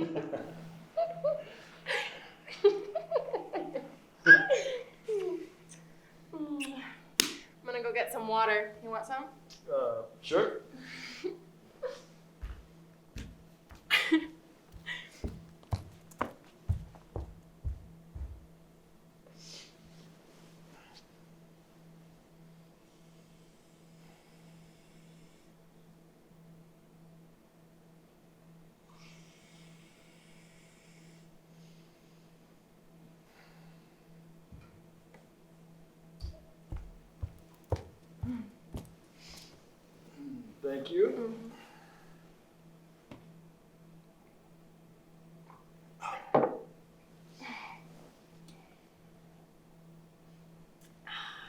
I'm gonna go get some water. You want some? Sure. Thank you.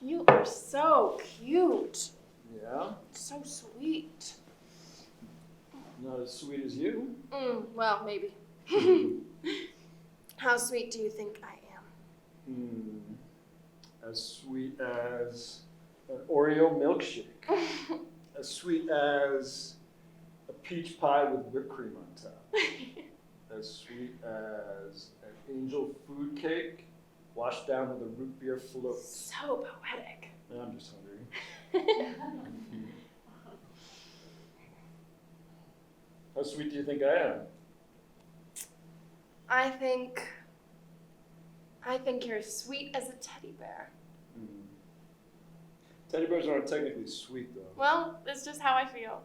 You are so cute. Yeah? So sweet. Not as sweet as you. Well, maybe. How sweet do you think I am? As sweet as an Oreo milkshake. As sweet as a peach pie with whipped cream on top. As sweet as an angel food cake washed down with a root beer float. So poetic. I'm just hungry. How sweet do you think I am? I think you're as sweet as a teddy bear. Teddy bears aren't technically sweet, though. Well, it's just how I feel.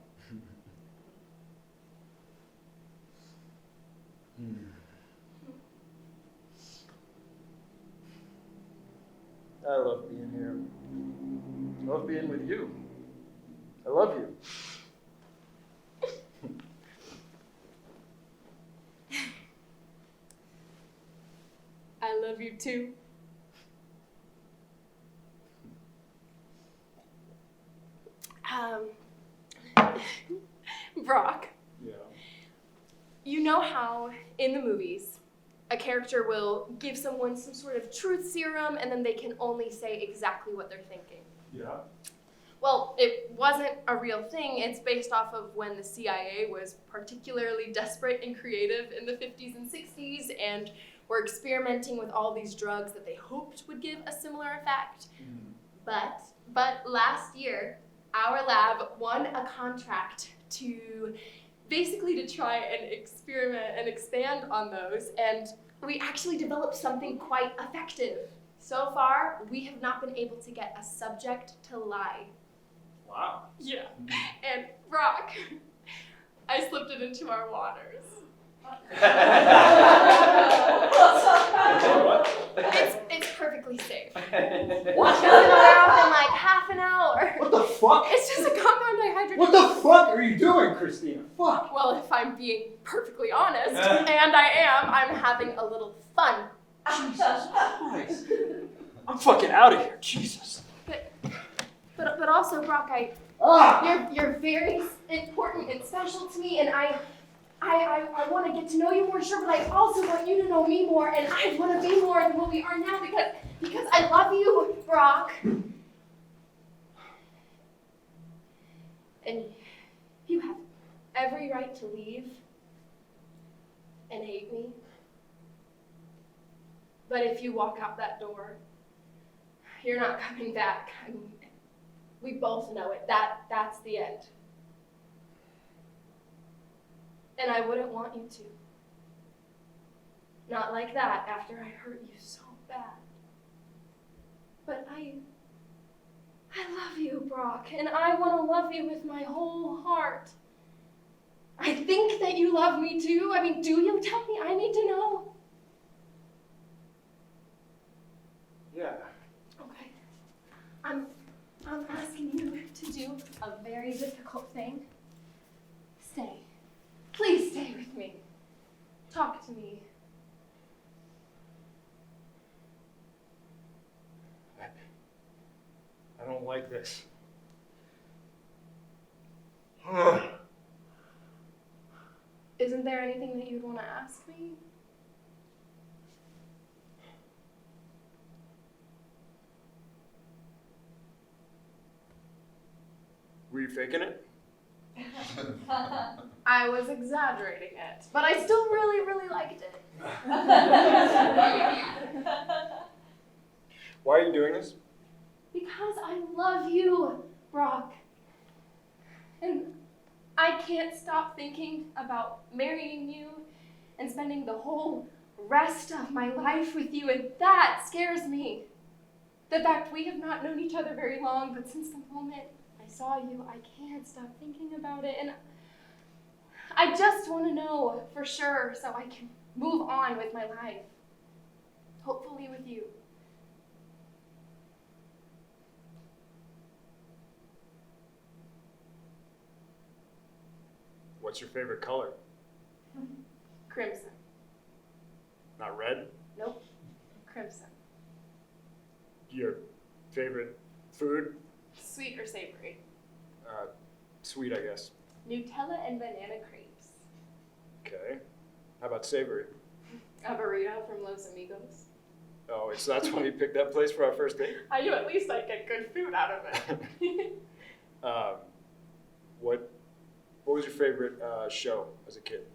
I love being here. I love being with you. I love you. I love you too. Brock, Yeah. you know how in the movies a character will give someone some sort of truth serum and then they can only say exactly what they're thinking? Yeah. Well, it wasn't a real thing. It's based off of when the CIA was particularly desperate and creative in the 50s and 60s and were experimenting with all these drugs that they hoped would give a similar effect. But last year, our lab won a contract to try and experiment and expand on those, and we actually developed something quite effective. So far, we have not been able to get a subject to lie. Wow. Yeah. And Brock, I slipped it into our waters. It's perfectly safe. What? It's been around in like half an hour. What the fuck? It's just a compound dihydrogen. What the fuck are you doing, Christina? Fuck. Well, if I'm being perfectly honest, and I am, I'm having a little fun. Jesus Christ. I'm fucking out of here. Jesus. But also, Brock, you're very important and special to me, and I want to get to know you more, sure, but I also want you to know me more, and I want to be more than what we are now because I love you, Brock. And you have every right to leave and hate me. But if you walk out that door, you're not coming back. I mean, we both know it. That's the end. And I wouldn't want you to. Not like that after I hurt you so bad. But I love you, Brock, and I want to love you with my whole heart. I think that you love me too. I mean, do you? Tell me. I need to know. Yeah. Okay. I'm asking you to do a very difficult thing. Stay. Please stay with me. Talk to me. I don't like this. Isn't there anything that you'd want to ask me? Were you faking it? I was exaggerating it, but I still really, really liked it. Why are you doing this? Because I love you, Brock. And I can't stop thinking about marrying you and spending the whole rest of my life with you, and that scares me. The fact we have not known each other very long, but since the moment I saw you, I can't stop thinking about it, and I just want to know for sure so I can move on with my life. Hopefully with you. What's your favorite color? Crimson. Not red? Nope. Crimson. Your favorite food? Sweet or savory? Sweet, I guess. Nutella and banana crepes. Okay. How about savory? A burrito from Los Amigos. Oh, so that's why you picked that place for our first date? I knew at least I'd get good food out of it. What was your favorite show as a kid?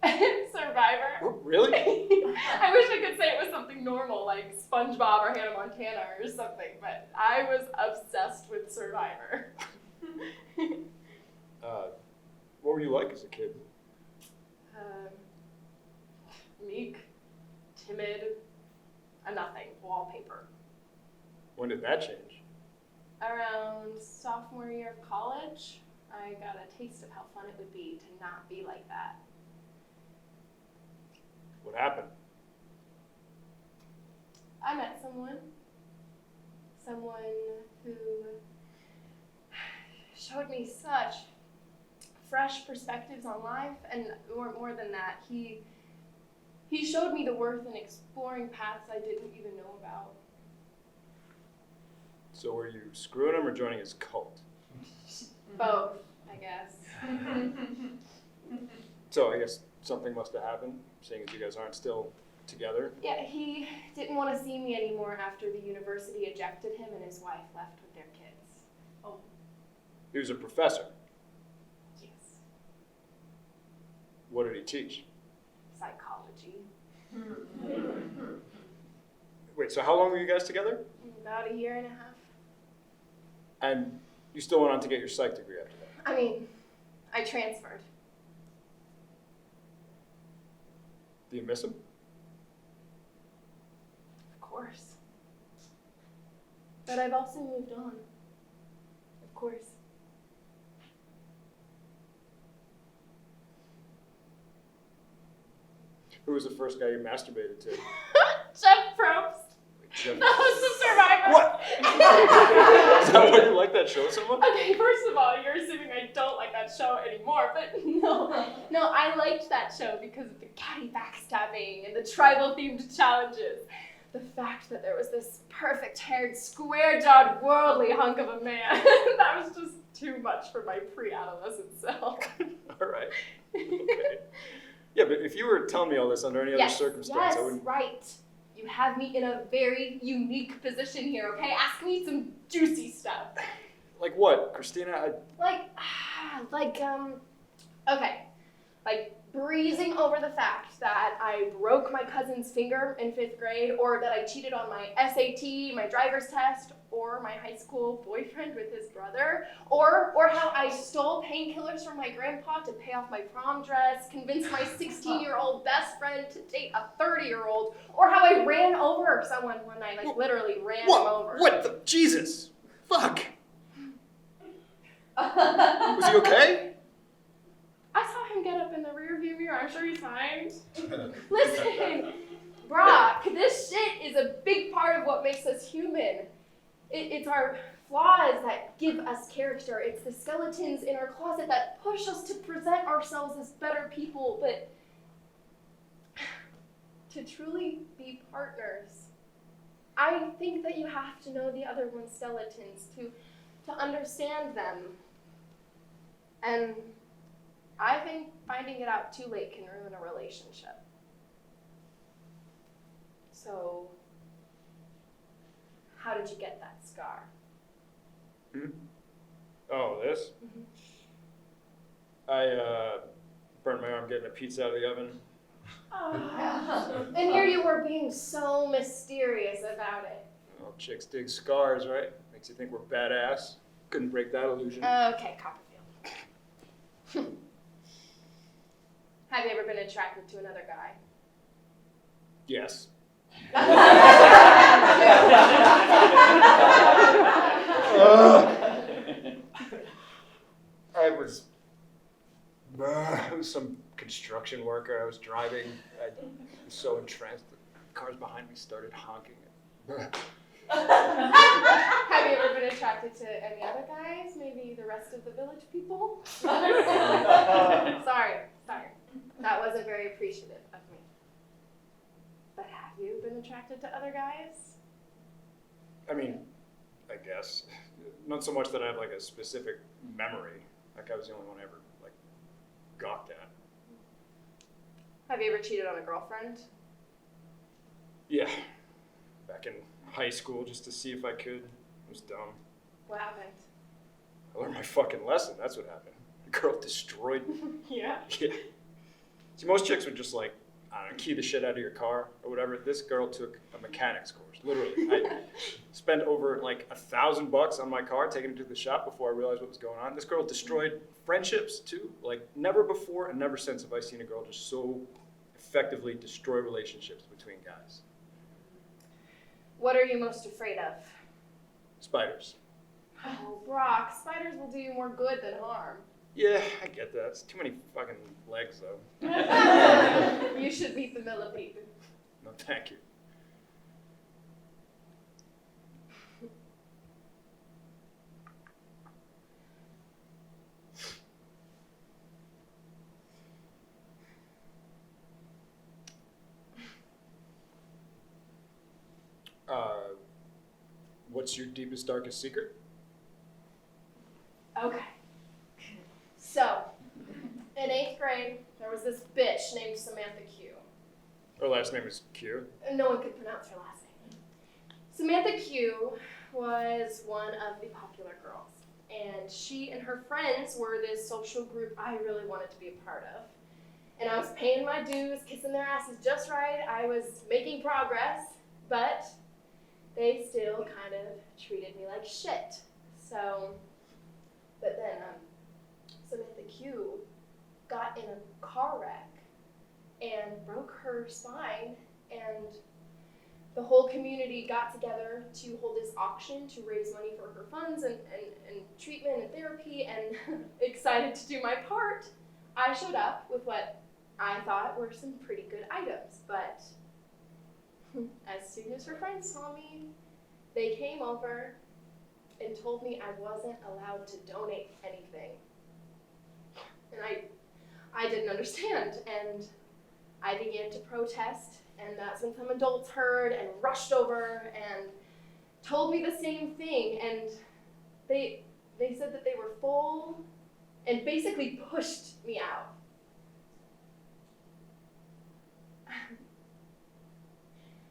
Survivor. Oh, really? I wish I could say it was something normal like SpongeBob or Hannah Montana or something, but I was obsessed with Survivor. What were you like as a kid? Meek, timid, a nothing, wallpaper. When did that change? Around sophomore year of college, I got a taste of how fun it would be to not be like that. What happened? I met someone who showed me such fresh perspectives on life, and more than that, he showed me the worth in exploring paths I didn't even know about. So were you screwing him or joining his cult? Both, I guess. So I guess something must have happened, seeing as you guys aren't still together. Yeah, he didn't want to see me anymore after the university ejected him and his wife left with their kids. Oh. He was a professor. Yes. What did he teach? Psychology. Wait, so how long were you guys together? About a year and a half. And you still went on to get your psych degree after that? I mean, I transferred. Do you miss him? Of course. But I've also moved on. Of course. Who was the first guy you masturbated to? Jeff Probst. Jeff. That was the Survivor. What? Is that why you like that show so much? Okay, first of all, you're assuming I don't like that show anymore, but no, I liked that show because of the catty backstabbing and the tribal-themed challenges. The fact that there was this perfect-haired, square-jawed, worldly hunk of a man, that was just too much for my pre-adolescent self. All right. Okay. Yeah, but if you were telling me all this under any other circumstance, I wouldn't. Yes, right. You have me in a very unique position here, okay? Ask me some juicy stuff. Like what, Christina? Okay. Like breezing over the fact that I broke my cousin's finger in 5th grade, or that I cheated on my SAT, my driver's test, or my high school boyfriend with his brother, or how I stole painkillers from my grandpa to pay off my prom dress, convinced my 16-year-old best friend to date a 30-year-old, or how I ran over someone one night, like literally ran him over. What the? Jesus! Fuck! Was he okay? I saw him get up in the rearview mirror. I'm sure he's fine. Listen, Brock, this shit is a big part of what makes us human. It's our flaws that give us character. It's the skeletons in our closet that push us to present ourselves as better people. But to truly be partners, I think that you have to know the other one's skeletons to understand them. And I think finding it out too late can ruin a relationship. So, how did you get that scar? Oh, this? Mm-hmm. I burnt my arm getting a pizza out of the oven. And here you were being so mysterious about it. Well, chicks dig scars, right? Makes you think we're badass. Couldn't break that illusion. Okay, Copperfield. Have you ever been attracted to another guy? Yes. I was some construction worker. I was driving. I was so entranced that cars behind me started honking. Have you ever been attracted to any other guys? Maybe the rest of the village people? Sorry. That wasn't very appreciative of me. But have you been attracted to other guys? I mean, I guess. Not so much that I have like a specific memory. Like I was the only one I ever like gawked at. Have you ever cheated on a girlfriend? Yeah. Back in high school just to see if I could. It was dumb. What happened? I learned my fucking lesson. That's what happened. The girl destroyed me. Yeah. Yeah. See, most chicks would just like, I don't know, key the shit out of your car or whatever. This girl took a mechanics course, literally. I spent over like $1,000 on my car, taking it to the shop before I realized what was going on. This girl destroyed friendships too. Like never before and never since have I seen a girl just so effectively destroy relationships between guys. What are you most afraid of? Spiders. Oh, Brock, spiders will do you more good than harm. Yeah, I get that. It's too many fucking legs though. You should meet the millipede. No, thank you. What's your deepest, darkest secret? Okay. So, in 8th grade, there was this bitch named Samantha Q. Her last name is Q. No one could pronounce her last name. Samantha Q was one of the popular girls, and she and her friends were this social group I really wanted to be a part of. And I was paying my dues, kissing their asses just right. I was making progress, but they still kind of treated me like shit. So, but then Samantha Q got in a car wreck and broke her spine, and the whole community got together to hold this auction to raise money for her funds and treatment and therapy, and excited to do my part, I showed up with what I thought were some pretty good items, but as soon as her friends saw me, they came over and told me I wasn't allowed to donate anything. And I didn't understand, and I began to protest, and that's when some adults heard and rushed over and told me the same thing, and they said that they were full and basically pushed me out.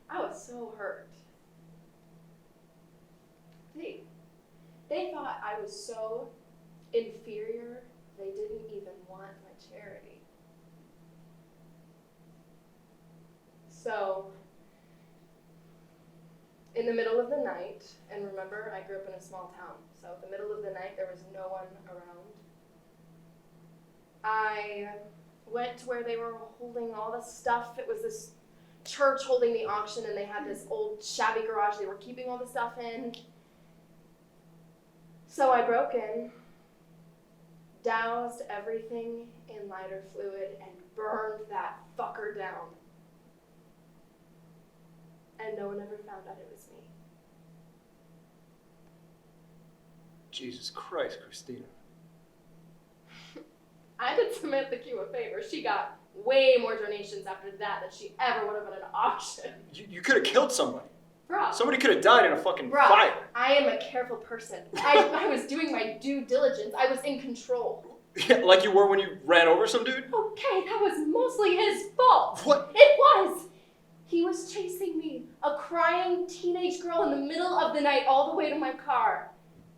I was so hurt. They thought I was so inferior, they didn't even want my charity. So, in the middle of the night, and remember, I grew up in a small town, so in the middle of the night, there was no one around. I went to where they were holding all the stuff. It was this church holding the auction, and they had this old shabby garage they were keeping all the stuff in. So I broke in, doused everything in lighter fluid, and burned that fucker down. And no one ever found out it was me. Jesus Christ, Christina. I did Samantha Q a favor. She got way more donations after that than she ever would have at an auction. You could have killed somebody. Bro. Somebody could have died in a fucking Bro, fire. I am a careful person. I was doing my due diligence. I was in control. Like you were when you ran over some dude? Okay, that was mostly his fault. What? It was. He was chasing me, a crying teenage girl in the middle of the night all the way to my car.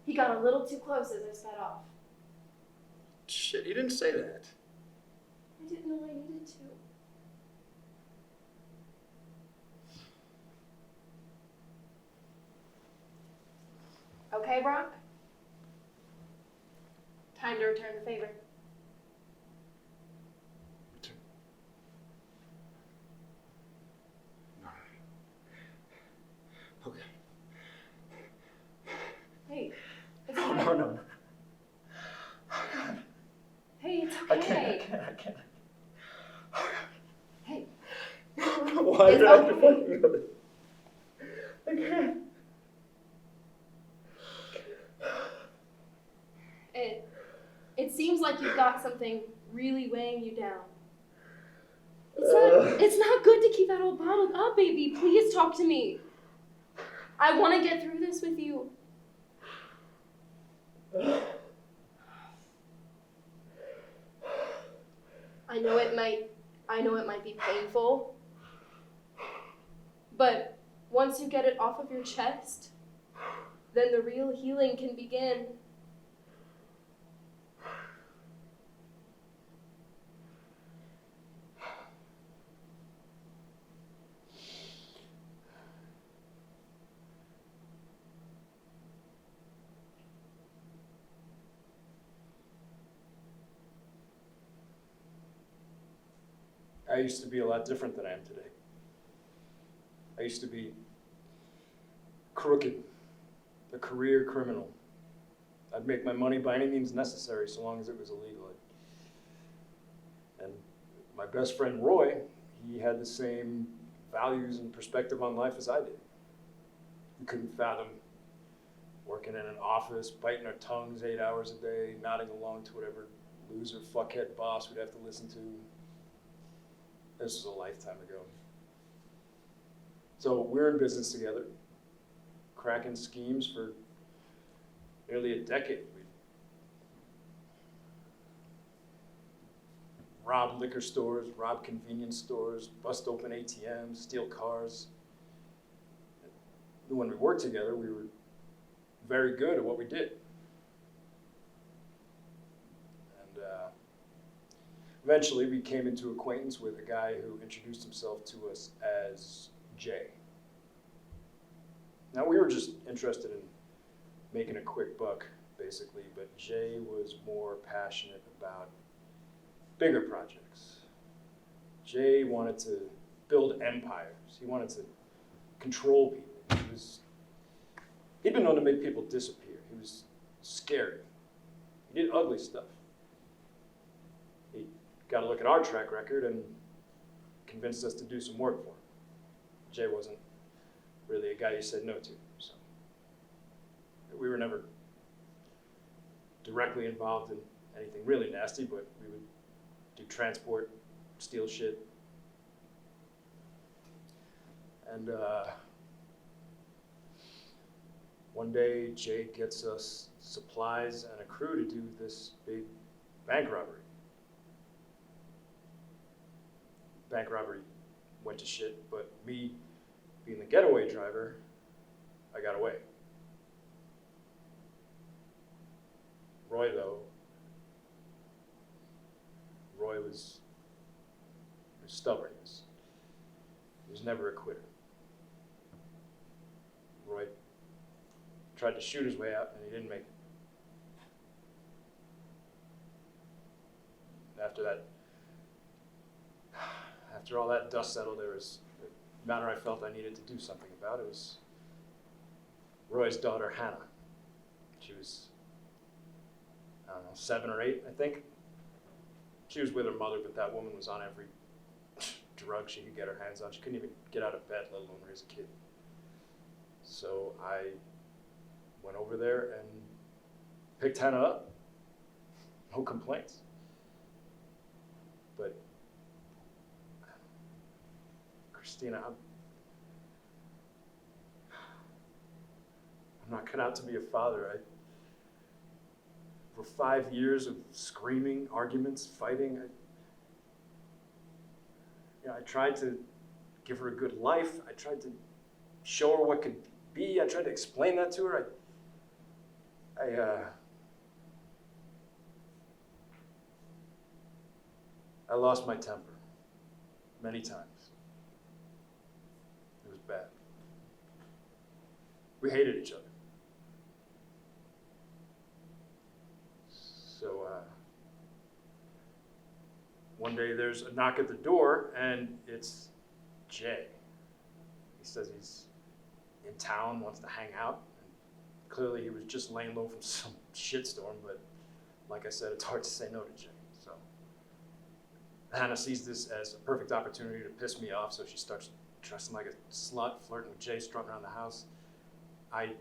He got a little too close as I sped off. Shit, you didn't say that. I didn't know I needed to. Okay, Brock? Time to return the favor. Okay. Hey, it's No, okay. no. Hey, it's I okay. can't. Hey. Why It's did I have to okay. fucking do it? I can't. It seems like you've got something really weighing you down. It's not good to keep that all bottled up, baby. Please talk to me. I want to get through this with you. I know it might be painful. But once you get it off of your chest, then the real healing can begin. I used to be a lot different than I am today. I used to be crooked, a career criminal. I'd make my money by any means necessary so long as it was illegal. And my best friend Roy, he had the same values and perspective on life as I did. We couldn't fathom working in an office, biting our tongues 8 hours a day, nodding along to whatever loser fuckhead boss we'd have to listen to. This was a lifetime ago. So we're in business together, cracking schemes for nearly a decade. We rob liquor stores, rob convenience stores, bust open ATMs, steal cars. When we worked together, we were very good at what we did. And eventually we came into acquaintance with a guy who introduced himself to us as Jay. Now we were just interested in making a quick buck, basically, but Jay was more passionate about bigger projects. Jay wanted to build empires. He wanted to control people. He'd been known to make people disappear. He was scary. He did ugly stuff. He got a look at our track record and convinced us to do some work for him. Jay wasn't really a guy you said no to, so we were never directly involved in anything really nasty, but we would do transport, steal shit. And one day, Jay gets us supplies and a crew to do this big bank robbery. Bank robbery went to shit, but me being the getaway driver, I got away. Roy, though, was stubbornness. He was never a quitter. Roy tried to shoot his way out, and he didn't make it. After all that dust settled, there was a matter I felt I needed to do something about. It was Roy's daughter, Hannah. She was, 7 or 8, I think. She was with her mother, but that woman was on every drug she could get her hands on. She couldn't even get out of bed, let alone raise a kid. So I went over there and picked Hannah up. No complaints. But Christina, I'm not cut out to be a father. For 5 years of screaming, arguments, fighting, I tried to give her a good life. I tried to show her what could be. I tried to explain that to her. I lost my temper many times. It was bad. We hated each other. So one day there's a knock at the door, and it's Jay. He says he's in town, wants to hang out. And clearly he was just laying low from some shitstorm, but like I said, it's hard to say no to Jay. So Hannah sees this as a perfect opportunity to piss me off, so she starts dressing like a slut, flirting with Jay, strutting around the house. I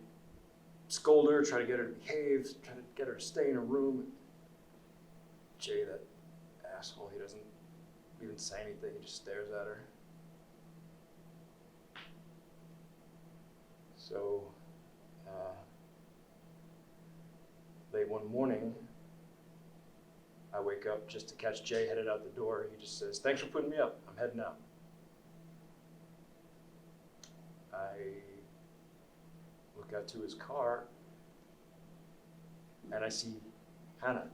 scold her, try to get her to behave, try to get her to stay in her room. Jay, that asshole, he doesn't even say anything, he just stares at her. So, late one morning, I wake up just to catch Jay headed out the door. He just says, "Thanks for putting me up, I'm heading out." I look out to his car, and I see Hannah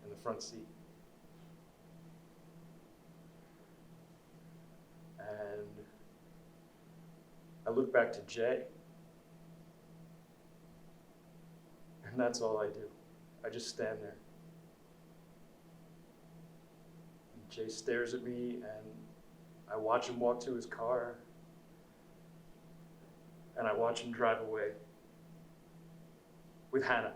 in the front seat. And I look back to Jay, and that's all I do. I just stand there. And Jay stares at me, and I watch him walk to his car, and I watch him drive away with Hannah.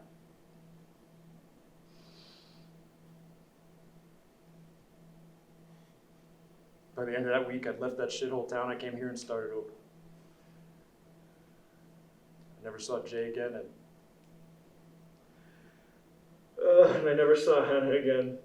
By the end of that week, I'd left that shithole town. I came here and started over. I never saw Jay again, and I never saw Hannah again.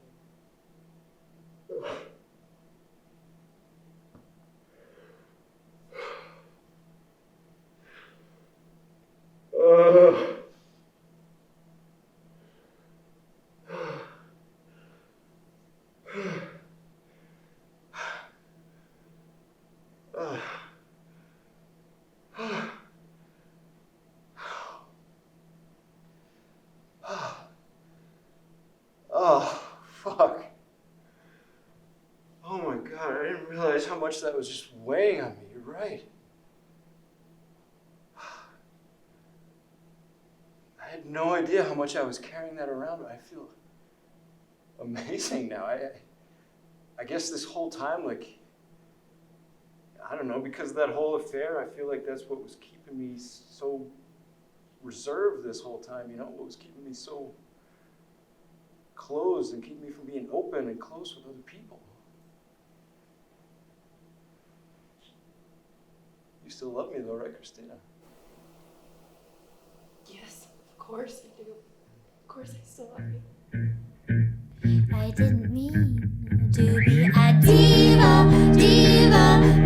Oh, fuck. Oh my God, I didn't realize how much that was just weighing on me. You're right. I had no idea how much I was carrying that around. I feel amazing now. I guess this whole time, like, I don't know, because of that whole affair, I feel like that's what was keeping me so reserved this whole time, you know? What was keeping me so closed and keeping me from being open and close with other people. You still love me though, right, Christina? Yes, of course I do. Of course I still love you. I didn't mean to be a diva, diva,